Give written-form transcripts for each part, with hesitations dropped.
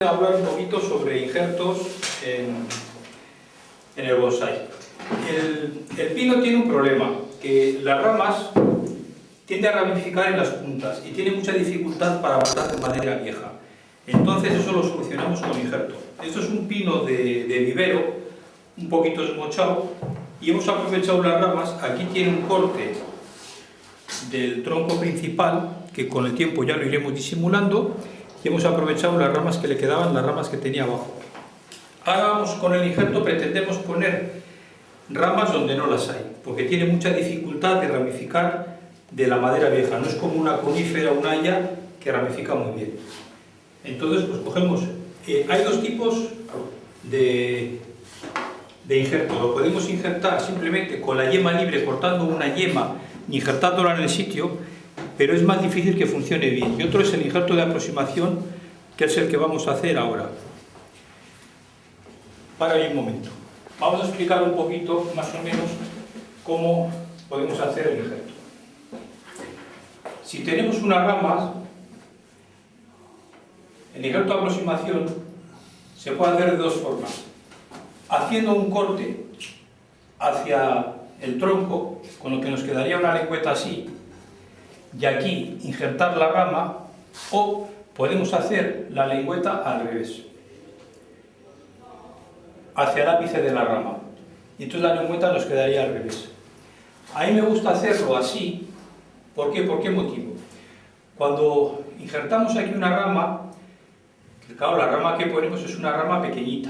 Hablar un poquito sobre injertos en el bonsái. El pino tiene un problema, que las ramas tienden a ramificar en las puntas y tiene mucha dificultad para botar de madera vieja. Entonces eso lo solucionamos con injerto. Esto es un pino de vivero, un poquito esmochado, y hemos aprovechado las ramas. Aquí tiene un corte del tronco principal, que con el tiempo ya lo iremos disimulando, y hemos aprovechado las ramas que le quedaban, las ramas que tenía abajo. Ahora vamos con el injerto, pretendemos poner ramas donde no las hay, porque tiene mucha dificultad de ramificar de la madera vieja, no es como una conífera o una haya que ramifica muy bien. Entonces pues cogemos, hay dos tipos de injerto. Lo podemos injertar simplemente con la yema libre, cortando una yema y injertándola en el sitio, pero es más difícil que funcione bien. Y otro es el injerto de aproximación, que es el que vamos a hacer ahora. Para ahí un momento. Vamos a explicar un poquito, más o menos, cómo podemos hacer el injerto. Si tenemos una rama, el injerto de aproximación se puede hacer de dos formas. Haciendo un corte hacia el tronco, con lo que nos quedaría una lengüeta así, y aquí injertar la rama, o podemos hacer la lengüeta al revés, hacia el ápice de la rama, y entonces la lengüeta nos quedaría al revés. A mí me gusta hacerlo así. ¿Por qué? ¿Por qué motivo? Cuando injertamos aquí una rama, claro, la rama que ponemos es una rama pequeñita.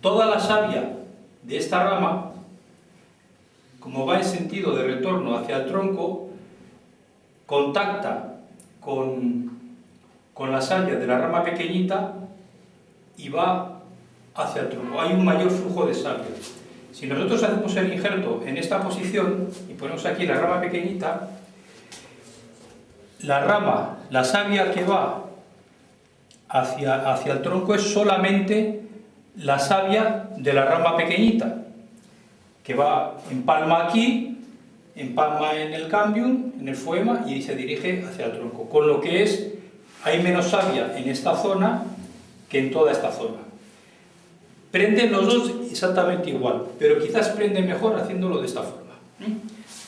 Toda la savia de esta rama, como va en sentido de retorno hacia el tronco, contacta con la savia de la rama pequeñita y va hacia el tronco. Hay un mayor flujo de savia. Si nosotros hacemos el injerto en esta posición y ponemos aquí la rama pequeñita, la savia que va hacia el tronco es solamente la savia de la rama pequeñita, que va en palma aquí, en palma en el cambium, en el foema, y se dirige hacia el tronco. Con lo que hay menos savia en esta zona que en toda esta zona. Prenden los dos exactamente igual, pero quizás prende mejor haciéndolo de esta forma.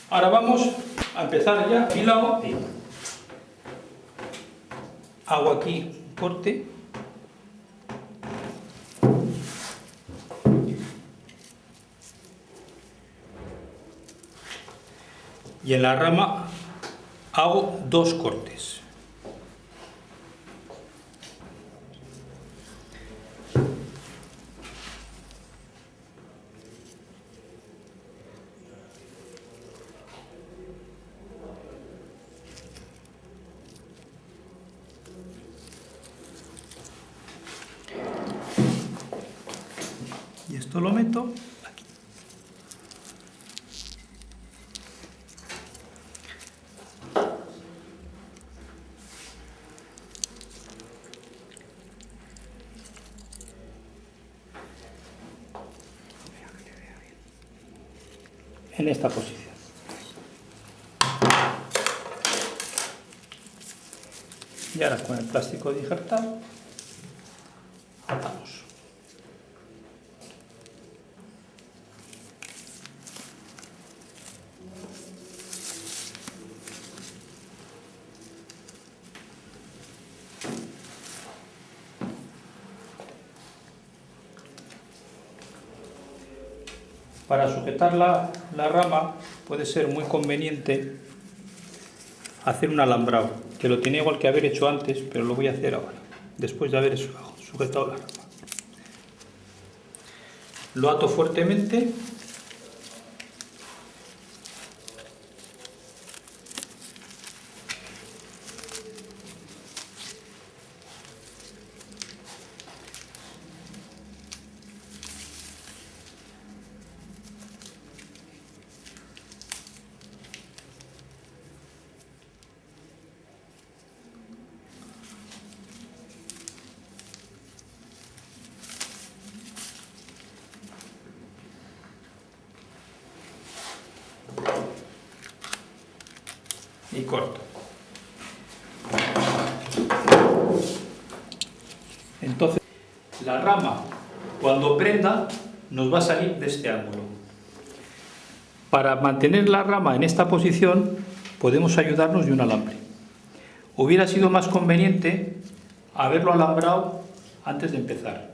Ahora vamos a empezar ya. A mi lado, hago aquí un corte. Y en la rama hago dos cortes. Y esto lo meto aquí. En esta posición. Y ahora con el plástico de injertar, atamos. Para sujetar la rama puede ser muy conveniente hacer un alambrado, que lo tenía igual que haber hecho antes, pero lo voy a hacer ahora, después de haber sujetado la rama. Lo ato fuertemente. Y corto. Entonces, la rama, cuando prenda, nos va a salir de este ángulo. Para mantener la rama en esta posición, podemos ayudarnos de un alambre. Hubiera sido más conveniente haberlo alambrado antes de empezar.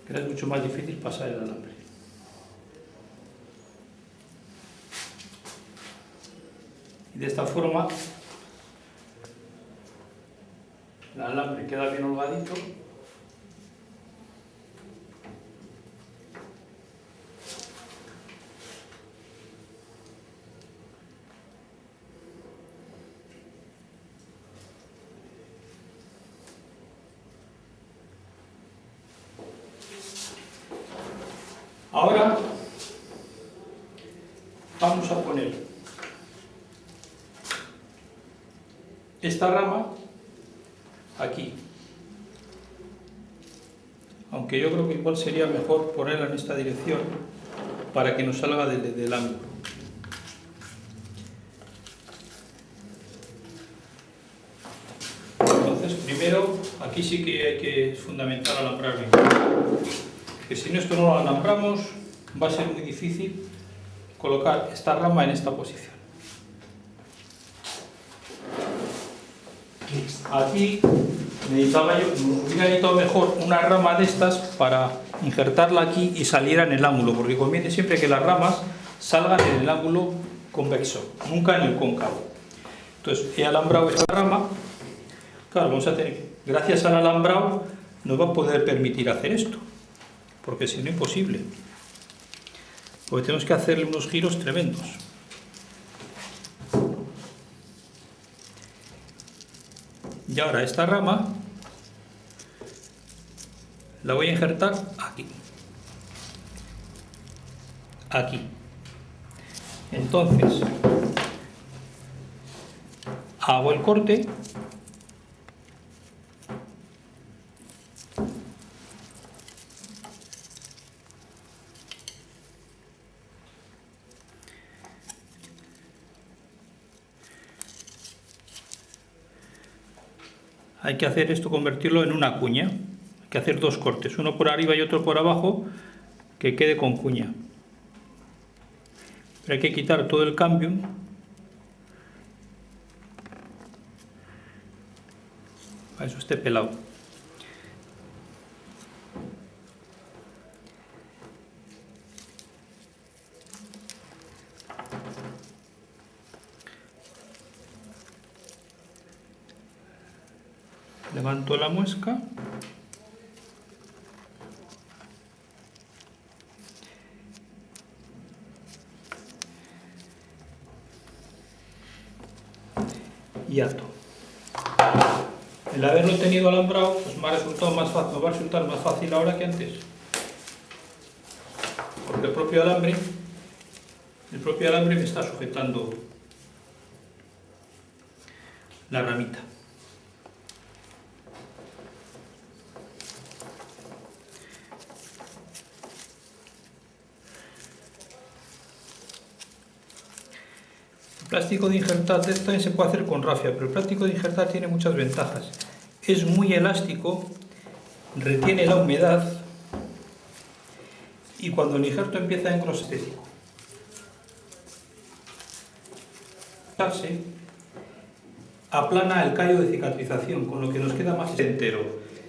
Pero es mucho más difícil pasar el alambre. Y de esta forma, el alambre queda bien holgadito. Ahora vamos a poner esta rama aquí, aunque yo creo que igual sería mejor ponerla en esta dirección para que nos salga del ángulo. Entonces primero, aquí sí que es fundamental alambrar bien, que si no esto no lo alambramos va a ser muy difícil colocar esta rama en esta posición. Aquí hubiera necesitado mejor una rama de estas para injertarla aquí y saliera en el ángulo, porque conviene siempre que las ramas salgan en el ángulo convexo, nunca en el cóncavo. Entonces he alambrado esta rama. Claro, vamos a tener, gracias al alambrado nos va a poder permitir hacer esto, porque si no, imposible, porque tenemos que hacerle unos giros tremendos. Y ahora esta rama la voy a injertar aquí. Aquí. Entonces, hago el corte. Hay que hacer esto, convertirlo en una cuña. Hay que hacer dos cortes, uno por arriba y otro por abajo, que quede con cuña. Pero hay que quitar todo el cambium. Para eso esté pelado. Levanto la muesca. Y ato. El haberlo tenido alambrado pues me ha resultado más fácil, va a resultar más fácil ahora que antes. Porque el propio alambre me está sujetando la ramita. El plástico de injertar también se puede hacer con rafia, pero el plástico de injertar tiene muchas ventajas. Es muy elástico, retiene la humedad y cuando el injerto empieza a engrosarse, aplana el callo de cicatrización, con lo que nos queda más entero.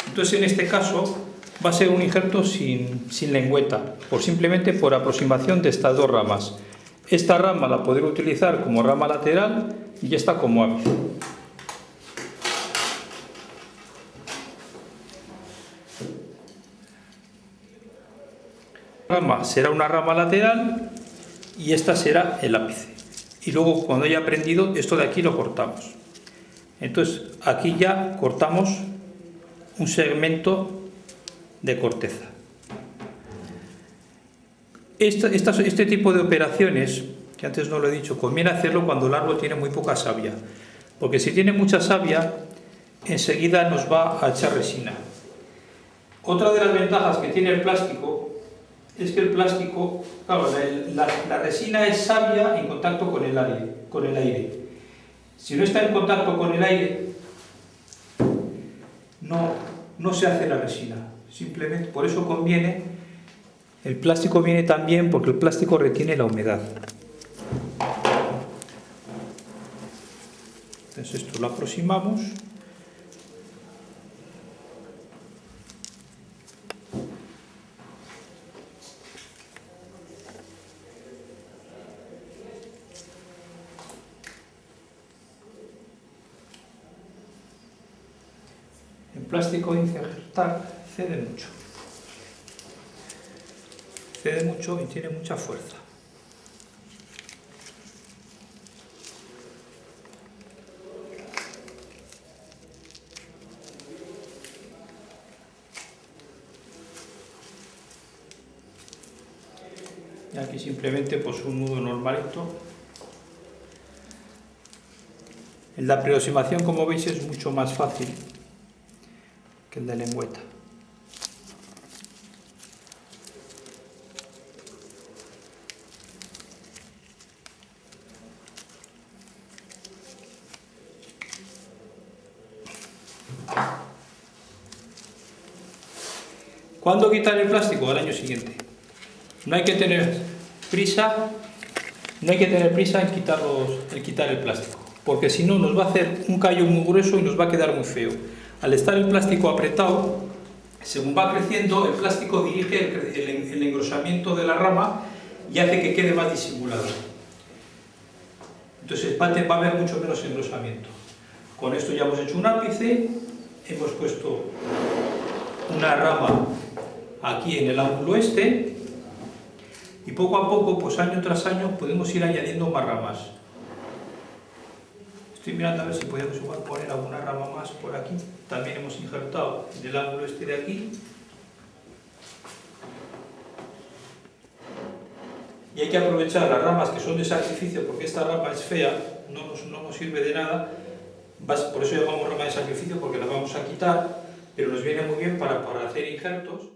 Entonces en este caso va a ser un injerto sin lengüeta, simplemente por aproximación de estas dos ramas. Esta rama la podré utilizar como rama lateral y esta como ápice. La rama será una rama lateral y esta será el ápice. Y luego cuando haya prendido, esto de aquí lo cortamos. Entonces aquí ya cortamos un segmento de corteza. Este tipo de operaciones, que antes no lo he dicho, conviene hacerlo cuando el árbol tiene muy poca savia, porque si tiene mucha savia, enseguida nos va a echar resina. Otra de las ventajas que tiene el plástico es que el plástico, claro, la resina es savia en contacto con el aire. Si no está en contacto con el aire, no se hace la resina. Simplemente, por eso conviene, el plástico viene tan bien porque el plástico retiene la humedad. Entonces esto lo aproximamos. El plástico de injertar cede mucho y tiene mucha fuerza. Y aquí simplemente pues un nudo normalito. El de aproximación, como veis, es mucho más fácil que el de lengüeta. ¿Cuándo quitar el plástico? Al año siguiente. No hay que tener prisa en quitar el plástico, porque si no nos va a hacer un callo muy grueso y nos va a quedar muy feo. Al estar el plástico apretado, según va creciendo, el plástico dirige el engrosamiento de la rama y hace que quede más disimulado. Entonces va a haber mucho menos engrosamiento. Con esto ya hemos hecho un ápice, hemos puesto una rama aquí en el ángulo este, y poco a poco, pues año tras año, podemos ir añadiendo más ramas. Estoy mirando a ver si podemos igual poner alguna rama más por aquí. También hemos injertado en el ángulo este de aquí. Y hay que aprovechar las ramas que son de sacrificio, porque esta rama es fea, no nos sirve de nada. Por eso llamamos rama de sacrificio, porque la vamos a quitar, pero nos viene muy bien para hacer injertos.